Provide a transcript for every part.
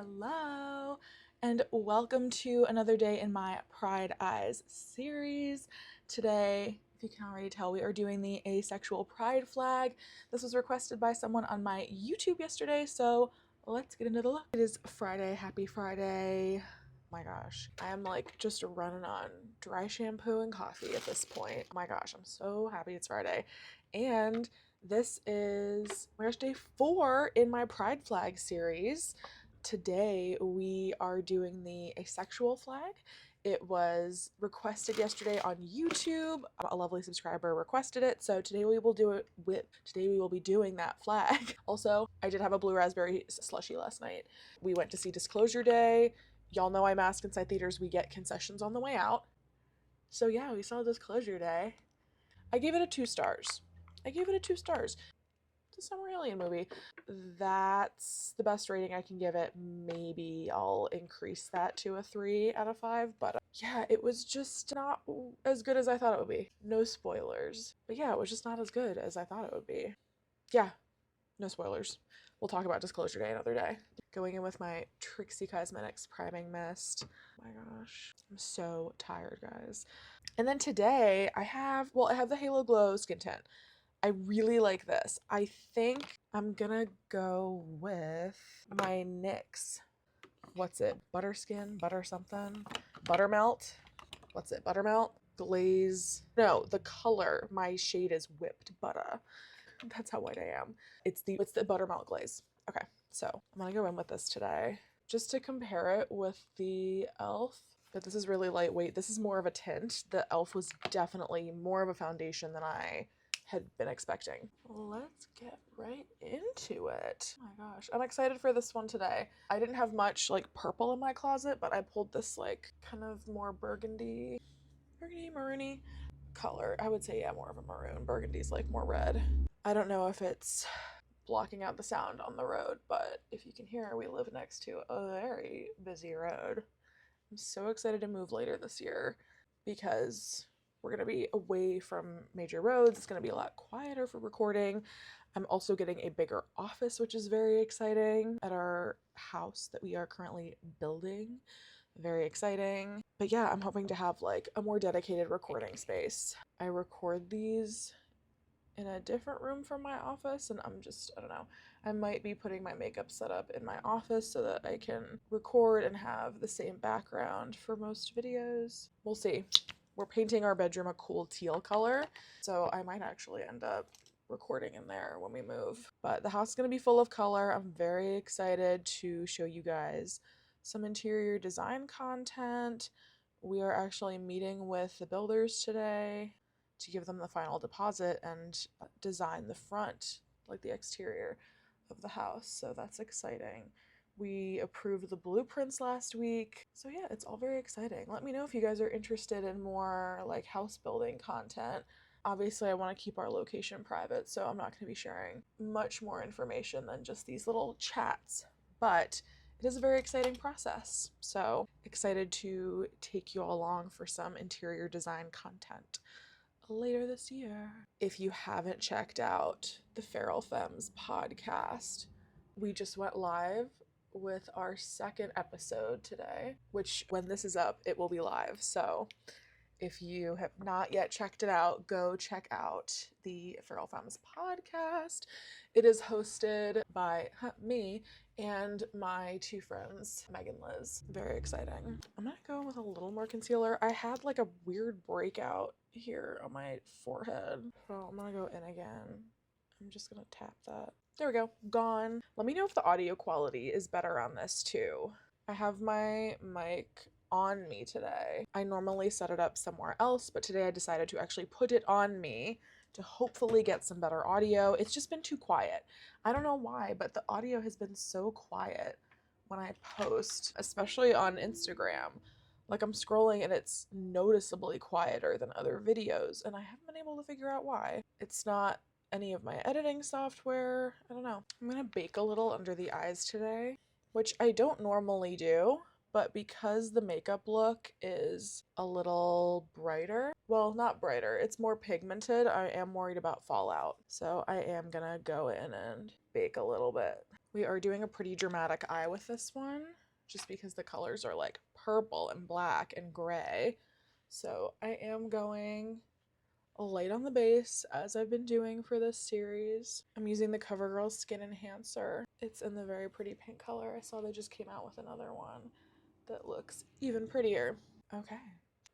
Hello, and welcome to another day in my Pride Eyes series. Today, if you can already tell, we are doing the asexual pride flag. This was requested by someone on my YouTube yesterday, so let's get into the look. It is Friday. Happy Friday. Oh my gosh, I am like just running on dry shampoo and coffee at this point. Oh my gosh, I'm so happy it's Friday. And this is day 4 in my Pride Flag series. Today we are doing the asexual flag. It was requested yesterday on YouTube. A lovely subscriber requested it, so today we will be doing that flag. Also, I did have a blue raspberry slushie last night. We went to see Disclosure Day. Y'all know I mask inside theaters. We get concessions on the way out. So yeah, we saw Disclosure Day. I gave it a 2 stars. It's a summer alien movie. That's the best rating I can give it. Maybe I'll increase that to a 3 out of 5, but yeah, it was just not as good as I thought it would be. No spoilers. But yeah, it was just not as good as I thought it would be. Yeah, no spoilers. We'll talk about Disclosure Day another day. Going in with my Trixie Cosmetics priming mist. Oh my gosh, I'm so tired, guys. And then today I have the Halo Glow skin tint. I really like this. I think I'm gonna go with my NYX. What's it? Butterskin? Butter something? Buttermelt? What's it? Buttermelt? Glaze? No, the color. My shade is Whipped Butter. That's how white I am. It's the Buttermelt glaze. Okay, so I'm gonna go in with this today just to compare it with the e.l.f. But this is really lightweight. This is more of a tint. The e.l.f. was definitely more of a foundation than I had been expecting. Let's get right into it. Oh my gosh, I'm excited for this one today. I didn't have much like purple in my closet, but I pulled this like kind of more burgundy, maroony color. I would say, yeah, more of a maroon. Burgundy's like more red. I don't know if it's blocking out the sound on the road, but if you can hear, we live next to a very busy road. I'm so excited to move later this year because we're going to be away from major roads. It's going to be a lot quieter for recording. I'm also getting a bigger office, which is very exciting, at our house that we are currently building. Very exciting. But yeah, I'm hoping to have like a more dedicated recording space. I record these in a different room from my office, and I don't know. I might be putting my makeup setup in my office so that I can record and have the same background for most videos. We'll see. We're painting our bedroom a cool teal color, so I might actually end up recording in there when we move. But the house is going to be full of color. I'm very excited to show you guys some interior design content. We are actually meeting with the builders today to give them the final deposit and design the front, like the exterior of the house. So that's exciting. We approved the blueprints last week. So yeah, it's all very exciting. Let me know if you guys are interested in more like house building content. Obviously, I want to keep our location private, so I'm not going to be sharing much more information than just these little chats. But it is a very exciting process. So excited to take you all along for some interior design content later this year. If you haven't checked out the Feral Femmes podcast, we just went live with our 2nd episode today, which when this is up, it will be live. So if you have not yet checked it out, go check out the Feral Femmes podcast. It is hosted by me and my 2 friends, Meg and Liz. Very exciting. I'm gonna go with a little more concealer. I had like a weird breakout here on my forehead, so I'm gonna go in again. I'm just gonna tap that. There we go. Gone. Let me know if the audio quality is better on this too. I have my mic on me today. I normally set it up somewhere else, but today I decided to actually put it on me to hopefully get some better audio. It's just been too quiet. I don't know why, but the audio has been so quiet when I post, especially on Instagram. Like I'm scrolling and it's noticeably quieter than other videos, and I haven't been able to figure out why. It's not any of my editing software. I don't know. I'm gonna bake a little under the eyes today, which I don't normally do. But because the makeup look is a little brighter, well, not brighter, it's more pigmented, I am worried about fallout. So I am gonna go in and bake a little bit. We are doing a pretty dramatic eye with this one, just because the colors are like purple and black and gray. So I am going light on the base, as I've been doing for this series. I'm using the CoverGirl Skin Enhancer. It's in the very pretty pink color. I saw they just came out with another one that looks even prettier. Okay,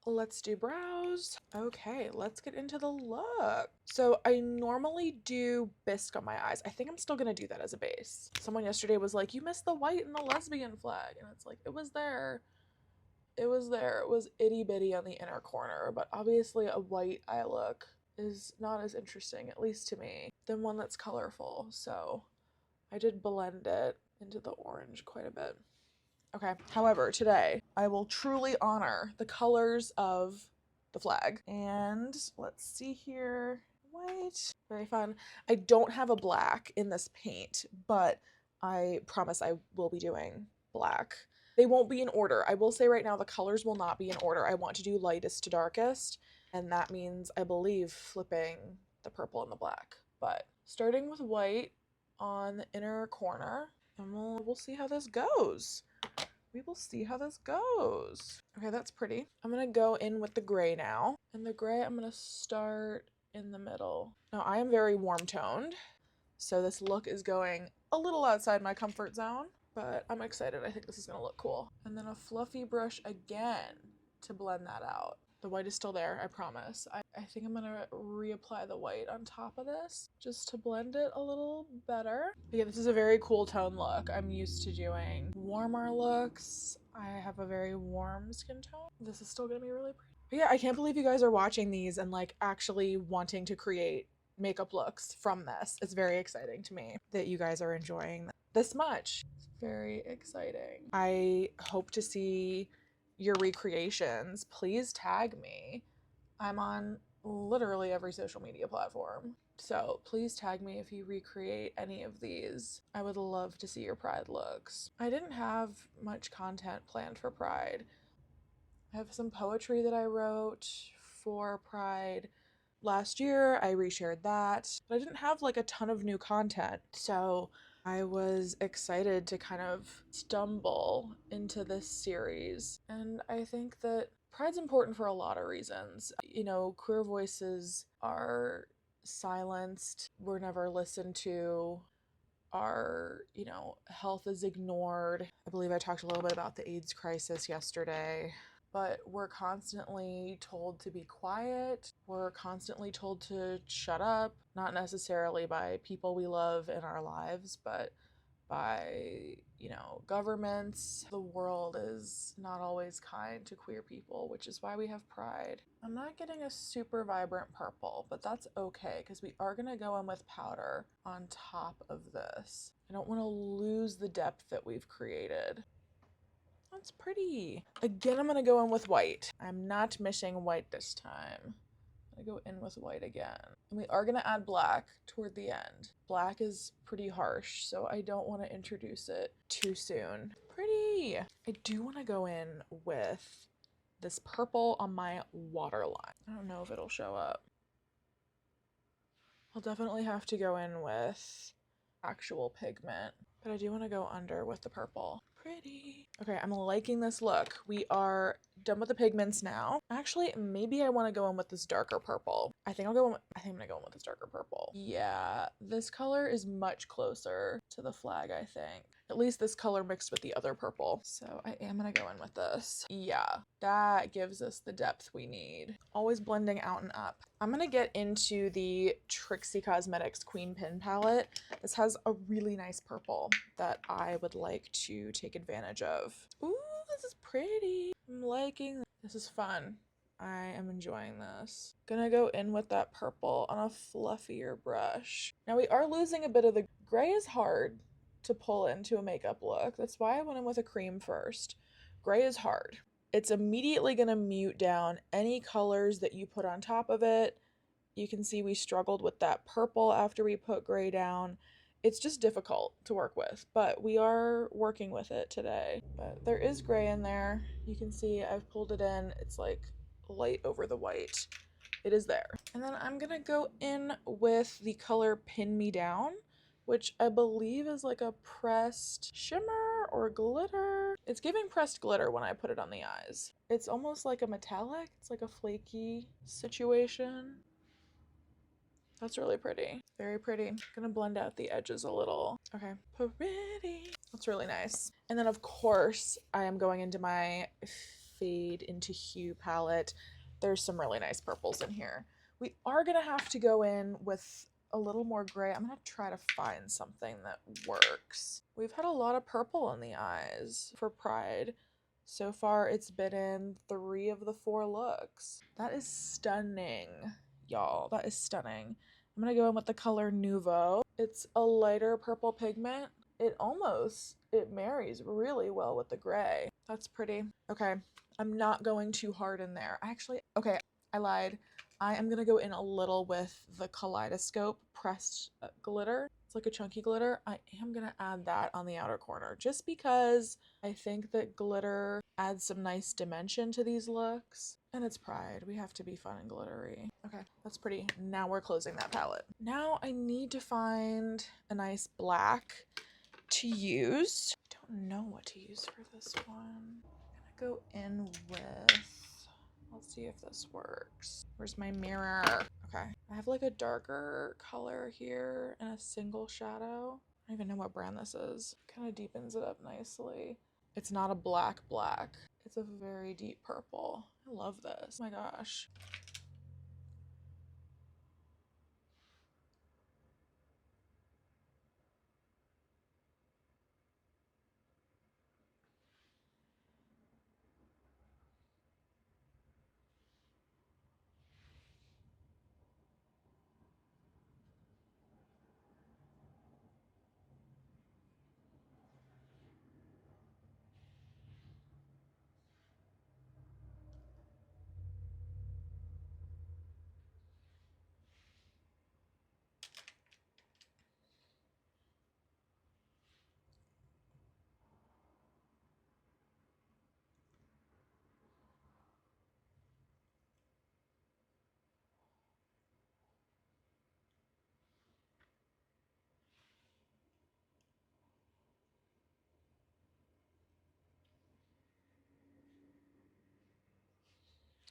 let's do brows. Okay, let's get into the look. So I normally do bisque on my eyes. I think I'm still gonna do that as a base. Someone yesterday was like, you missed the white and the lesbian flag. And it's like, it was there. It was there. It was itty bitty on the inner corner, but obviously a white eye look is not as interesting, at least to me, than one that's colorful. So I did blend it into the orange quite a bit. Okay, however, today I will truly honor the colors of the flag. And let's see here. White, very fun. I don't have a black in this paint, but I promise I will be doing black. They won't be in order. I will say right now the colors will not be in order. I want to do lightest to darkest, and that means, I believe, flipping the purple and the black. But starting with white on the inner corner, and we'll see how this goes. We will see how this goes. Okay, that's pretty. I'm gonna go in with the gray now. And the gray, I'm gonna start in the middle. Now, I am very warm toned, so this look is going a little outside my comfort zone, but I'm excited. I think this is gonna look cool. And then a fluffy brush again to blend that out. The white is still there, I promise. I think I'm gonna reapply the white on top of this just to blend it a little better. But yeah, this is a very cool tone look. I'm used to doing warmer looks. I have a very warm skin tone. This is still gonna be really pretty. But yeah, I can't believe you guys are watching these and like actually wanting to create makeup looks from this. It's very exciting to me that you guys are enjoying this much. It's very exciting. I hope to see your recreations. Please tag me. I'm on literally every social media platform. So please tag me if you recreate any of these. I would love to see your Pride looks. I didn't have much content planned for Pride. I have some poetry that I wrote for Pride last year. I reshared that, but I didn't have like a ton of new content. So I was excited to kind of stumble into this series. And I think that Pride's important for a lot of reasons. You know, queer voices are silenced, we're never listened to, our, health is ignored. I believe I talked a little bit about the AIDS crisis yesterday. But we're constantly told to be quiet. We're constantly told to shut up, not necessarily by people we love in our lives, but by, governments. The world is not always kind to queer people, which is why we have Pride. I'm not getting a super vibrant purple, but that's okay because we are going to go in with powder on top of this. I don't want to lose the depth that we've created. That's pretty. Again, I'm gonna go in with white. I'm not missing white this time. I'm gonna go in with white again. And we are gonna add black toward the end. Black is pretty harsh, so I don't want to introduce it too soon. Pretty. I do want to go in with this purple on my waterline. I don't know if it'll show up. I'll definitely have to go in with actual pigment, but I do want to go under with the purple. Pretty. Okay, I'm liking this look. We are done with the pigments now. Actually, maybe I want to go in with this darker purple. I think I'm gonna go in with this darker purple. Yeah, this color is much closer to the flag, I think. At least this color mixed with the other purple. So I am gonna go in with this. Yeah, that gives us the depth we need. Always blending out and up. I'm gonna get into the Trixie Cosmetics Queen Pin palette. This has a really nice purple that I would like to take advantage of. Ooh, this is pretty. I'm liking this. This is fun. I am enjoying this. Gonna go in with that purple on a fluffier brush. Now we are losing a bit of the gray. Is hard to pull into a makeup look. That's why I went in with a cream first. Gray is hard. It's immediately gonna mute down any colors that you put on top of it. You can see we struggled with that purple after we put gray down. It's just difficult to work with, but we are working with it today. But there is gray in there. You can see I've pulled it in. It's like light over the white. It is there. And then I'm gonna go in with the color Pin Me Down. which I believe is like a pressed shimmer or glitter. It's giving pressed glitter when I put it on the eyes. It's almost like a metallic. It's like a flaky situation. That's really pretty. Very pretty. Gonna blend out the edges a little. Okay, pretty. That's really nice. And then of course, I am going into my Fade into Hue palette. There's some really nice purples in here. We are gonna have to go in with a little more gray. I'm gonna try to find something that works. We've had a lot of purple in the eyes for Pride. So far, it's been in 3 of the 4 looks. That is stunning, y'all. That is stunning. I'm gonna go in with the color Nouveau. It's a lighter purple pigment. It marries really well with the gray. That's pretty. Okay, I'm not going too hard in there. Okay, I lied. I am gonna go in a little with the Kaleidoscope pressed glitter. It's like a chunky glitter. I am gonna add that on the outer corner just because I think that glitter adds some nice dimension to these looks. And it's Pride. We have to be fun and glittery. Okay, that's pretty. Now we're closing that palette. Now I need to find a nice black to use. I don't know what to use for this one. I'm gonna go in with, let's see if this works. Where's my mirror? Okay, I have like a darker color here and a single shadow. I don't even know what brand this is. Kind of deepens it up nicely. It's not a black. It's a very deep purple. I love this. Oh my gosh.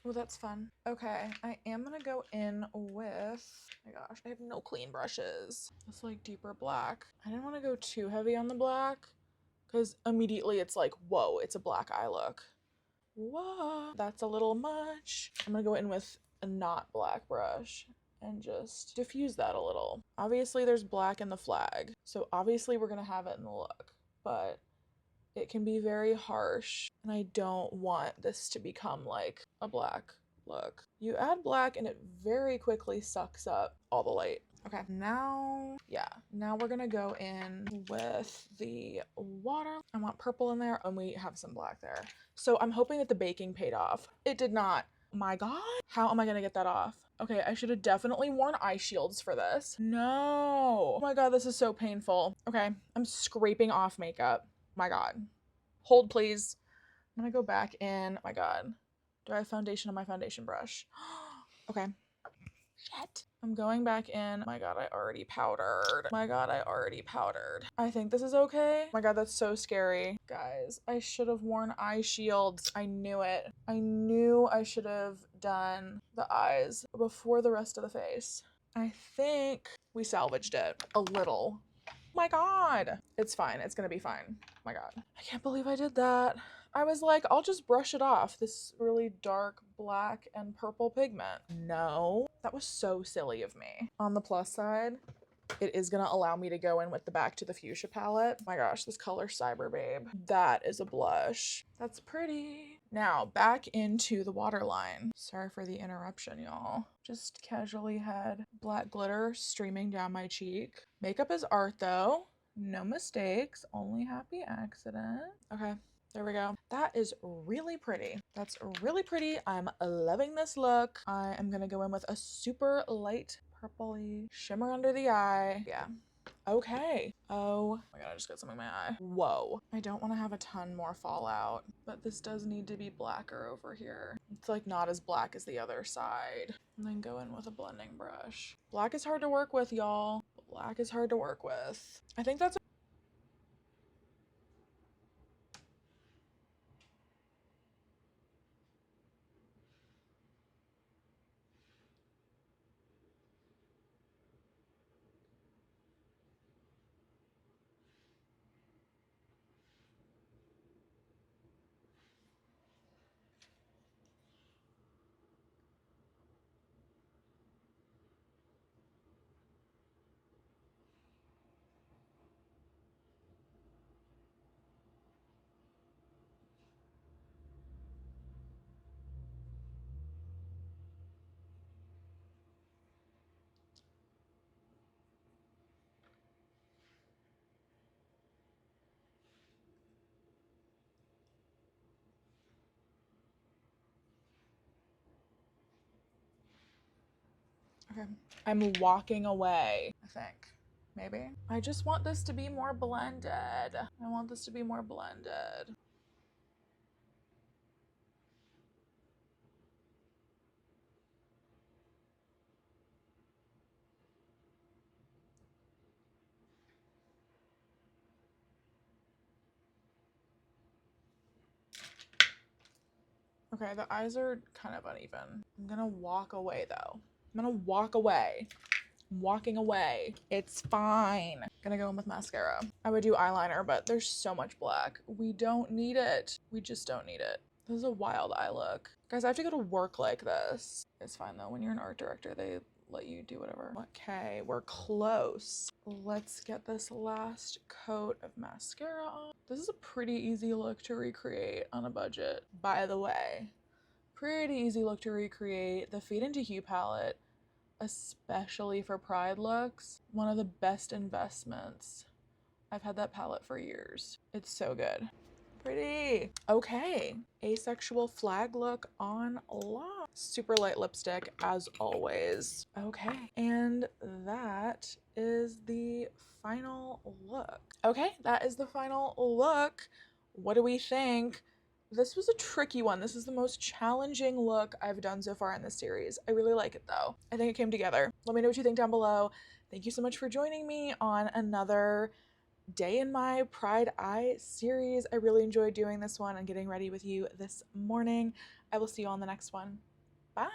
Oh, that's fun. Okay, I am gonna go in with, oh my gosh, I have no clean brushes. It's like deeper black. I didn't want to go too heavy on the black because immediately it's like, whoa, it's a black eye look. Whoa, that's a little much. I'm gonna go in with a not black brush and just diffuse that a little. Obviously there's black in the flag, so obviously we're gonna have it in the look, but it can be very harsh, and I don't want this to become like a black look. You add black and it very quickly sucks up all the light. Okay, now we're gonna go in with the water. I want purple in there, and we have some black there. So I'm hoping that the baking paid off. It did not. My God, how am I gonna get that off? Okay, I should have definitely worn eye shields for this. No. Oh my God, this is so painful. Okay, I'm scraping off makeup. My God. Hold, please. I'm gonna go back in. Oh my God. Do I have foundation on my foundation brush? Okay. Shit. I'm going back in. Oh my God, I already powdered. Oh my God, I already powdered. I think this is okay. Oh my God, that's so scary. Guys, I should have worn eye shields. I knew it. I knew I should have done the eyes before the rest of the face. I think we salvaged it a little. My God. It's fine. It's gonna be fine. My God. I can't believe I did that. I was like, I'll just brush it off. This really dark black and purple pigment. No. That was so silly of me. On the plus side, it is gonna allow me to go in with the Back to the Fuchsia palette. Oh my gosh, this color Cyber Babe. That is a blush. That's pretty. Now, back into the waterline. Sorry for the interruption, y'all. Just casually had black glitter streaming down my cheek. Makeup is art, though. No mistakes, only happy accident. Okay, there we go. That is really pretty. That's really pretty. I'm loving this look. I am gonna go in with a super light purpley shimmer under the eye. Yeah. Okay. Oh my God, I just got something in my eye. Whoa. I don't want to have a ton more fallout, but this does need to be blacker over here. It's like not as black as the other side. And then go in with a blending brush. Black is hard to work with, y'all. Black is hard to work with. I think that's okay. I'm walking away, I think. Maybe. I just want this to be more blended. I want this to be more blended. Okay, the eyes are kind of uneven. I'm gonna walk away though. I'm gonna walk away. I'm walking away. It's fine. Gonna go in with mascara. I would do eyeliner, but there's so much black. We don't need it. We just don't need it. This is a wild eye look. Guys, I have to go to work like this. It's fine though. When you're an art director, they let you do whatever. Okay, we're close. Let's get this last coat of mascara on. This is a pretty easy look to recreate on a budget, by the way. Pretty easy look to recreate. The Feed Into Hue palette, especially for Pride looks, one of the best investments. I've had that palette for years. It's so good. Pretty. Okay, Asexual flag look on lock. Super light lipstick as always. Okay, and that is the final look. Okay, that is the final look. What do we think? This was a tricky one. This is the most challenging look I've done so far in this series. I really like it though. I think it came together. Let me know what you think down below. Thank you so much for joining me on another day in my Pride Eye series. I really enjoyed doing this one and getting ready with you this morning. I will see you on the next one. Bye.